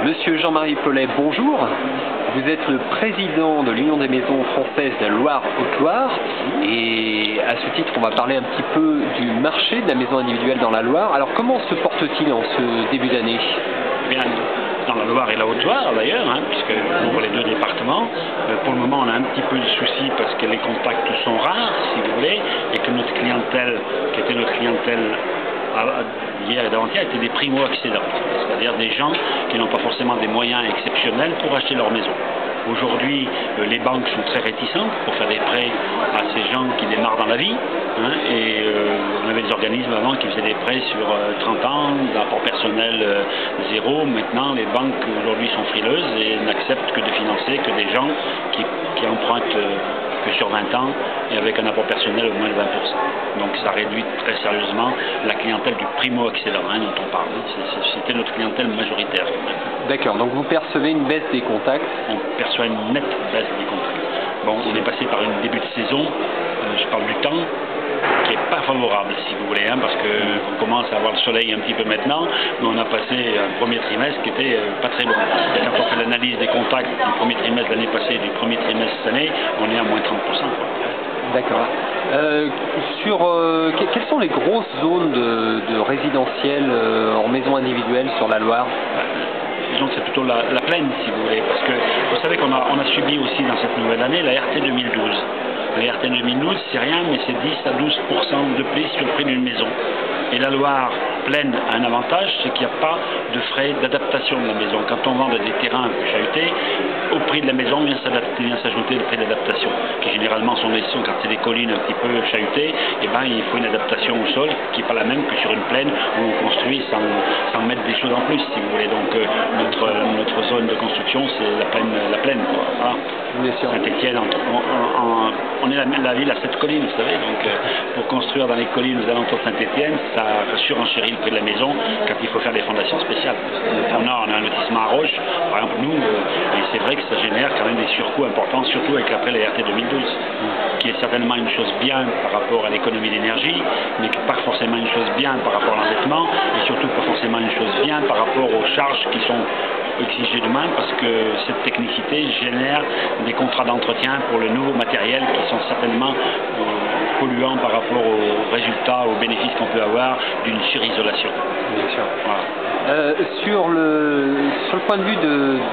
Monsieur Jean-Marie Paulet, bonjour. Vous êtes le président de l'Union des maisons françaises de Loire-Haute-Loire et à ce titre, on va parler un petit peu du marché de la maison individuelle dans la Loire. Alors, comment se porte-t-il en ce début d'année? Bien, dans la Loire et la Haute-Loire d'ailleurs, puisque on voit les deux départements. Pour le moment, on a un petit peu de soucis parce que les contacts sont rares, si vous voulez, et que notre clientèle, qui était notre clientèle hier et d'avant-hier, étaient des primo-accédants, c'est-à-dire des gens qui n'ont pas forcément des moyens exceptionnels pour acheter leur maison. Aujourd'hui, les banques sont très réticentes pour faire des prêts à ces gens qui démarrent dans la vie. On avait des organismes avant qui faisaient des prêts sur 30 ans, d'apport personnel zéro. Maintenant, les banques aujourd'hui sont frileuses et n'acceptent que de financer que des gens qui empruntent que sur 20 ans et avec un apport personnel au moins de 20%. Donc ça réduit très sérieusement la clientèle du primo-accédant dont on parle. C'était notre clientèle majoritaire. D'accord, donc vous percevez une baisse des contacts? On perçoit une nette baisse des contacts. Bon, on est passé par une début de saison, je parle du temps, qui n'est pas favorable si vous voulez, parce qu'on commence à avoir le soleil un petit peu maintenant, mais on a passé un premier trimestre qui était pas très bon. Et quand on fait l'analyse des contacts du premier trimestre de l'année passée et du premier trimestre cette année, on est à moins 30%. D'accord. Quelles sont les grosses zones de résidentiel en maison individuelle sur la Loire? Disons que c'est plutôt la plaine, si vous voulez, parce que vous savez qu'on a subi aussi dans cette nouvelle année la RT 2012. La RT 2012, c'est rien, mais c'est 10 à 12% de plus sur le prix d'une maison. Et la Loire plaine a un avantage, c'est qu'il n'y a pas de frais d'adaptation de la maison. Quand on vend des terrains un peu chahutés, au prix de la maison vient s'ajouter le prix d'adaptation, qui généralement sont quand c'est des collines un petit peu chahutées, il faut une adaptation au sol qui n'est pas la même que sur une plaine où on construit sans mettre des choses en plus, si vous voulez. Donc notre zone de construction, c'est la plaine. Voilà. Saint-Étienne, on est la ville à 7 collines, vous savez, donc pour construire dans les collines aux alentours de Saint-Étienne, ça surenchérit le prix de la maison quand il faut faire des fondations spéciales. On a un lotissement à Roche, par exemple nous, et c'est vrai que ça génère quand même des surcoûts importants, surtout avec après la RT 2012, qui est certainement une chose bien par rapport à l'économie d'énergie, mais qui n'est pas forcément une chose bien par rapport à l'endettement, et surtout pas forcément une chose bien par rapport aux charges qui sont exigées demain, parce que cette technicité génère des contrats d'entretien pour le nouveau matériel qui sont certainement polluants par rapport aux résultats, aux bénéfices qu'on peut avoir d'une surisolation. Bien sûr. Voilà. Sur le point de vue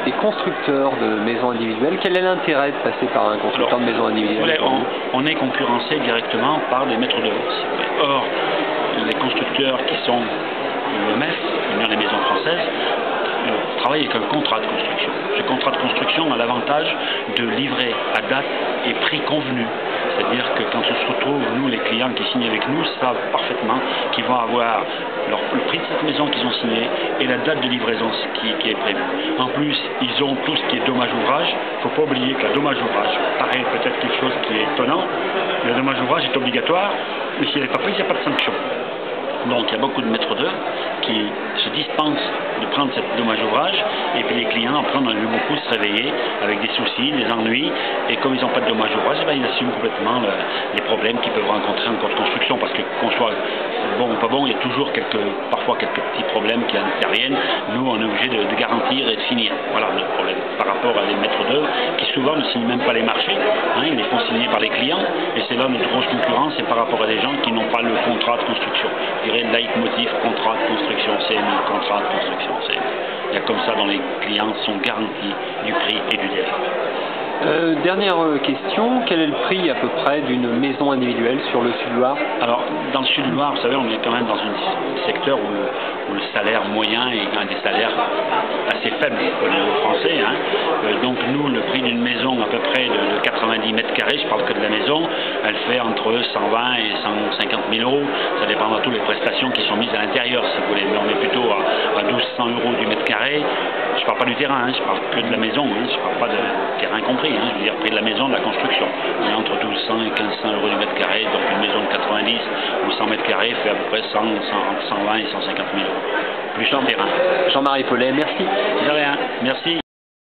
des constructeurs de maisons individuelles, quel est l'intérêt de passer par un constructeur de maisons individuelles? On est concurrencé directement par des maîtres d'œuvre. Or, les constructeurs qui sont l'OMF, l'Union des maisons françaises, travaillent avec un contrat de construction. Ce contrat de construction a l'avantage de livrer à date et prix convenu. C'est-à-dire que quand on se retrouve, nous, les clients qui signent avec nous, savent parfaitement qu'ils vont avoir le prix de cette maison qu'ils ont signée et la date de livraison qui est prévue. En plus, ils ont tout ce qui est dommage ouvrage. Il ne faut pas oublier que la dommage ouvrage paraît peut-être quelque chose qui est étonnant. Le dommage ouvrage est obligatoire, mais s'il n'est pas pris, il n'y a pas de sanction. Donc il y a beaucoup de maîtres d'œuvre qui se dispensent de prendre cette dommage ouvrage, et puis les clients en prennent beaucoup se réveiller avec des soucis, des ennuis, et comme ils n'ont pas de dommage ouvrage, ils assument complètement les problèmes qu'ils peuvent rencontrer en cours de construction, parce que qu'on soit bon ou pas bon, il y a toujours parfois quelques petits problèmes qui interviennent. Nous, on est obligé de garantir et de finir. Voilà le problème par rapport à des maîtres d'œuvre qui souvent ne signent même pas les marchés, ils les font signer par les clients, et c'est là notre grosse concurrence, c'est par rapport à des gens qui n'ont pas le contrat de construction. Leitmotiv, contrat de construction, CMI, contrat de construction, CMI. Il y a comme ça dont les clients sont garantis du prix et du délai. Dernière question, quel est le prix à peu près d'une maison individuelle sur le Sud-Loire? Alors, dans le Sud-Loire, vous savez, on est quand même dans un secteur où le salaire moyen est un des salaires assez faibles au niveau français. Donc nous, le prix d'une maison à peu près de 90 mètres carrés, je parle que de la maison, elle fait entre 120 et 150 000 euros. Ça dépendra de toutes les prestations qui sont mises à l'intérieur, si vous voulez. Mais on est plutôt à 1200 euros du mètre carré. Je ne parle pas du terrain, je parle que de la maison, je ne parle pas de terrain compris, je veux dire prix de la maison, de la construction. On est entre 1200 et 1500 euros du mètre carré, donc une maison de 90 ou 100 mètres carrés fait à peu près 120 et 150 000 euros. Plus en terrain. Jean-Marie Paulet, merci. De rien, merci.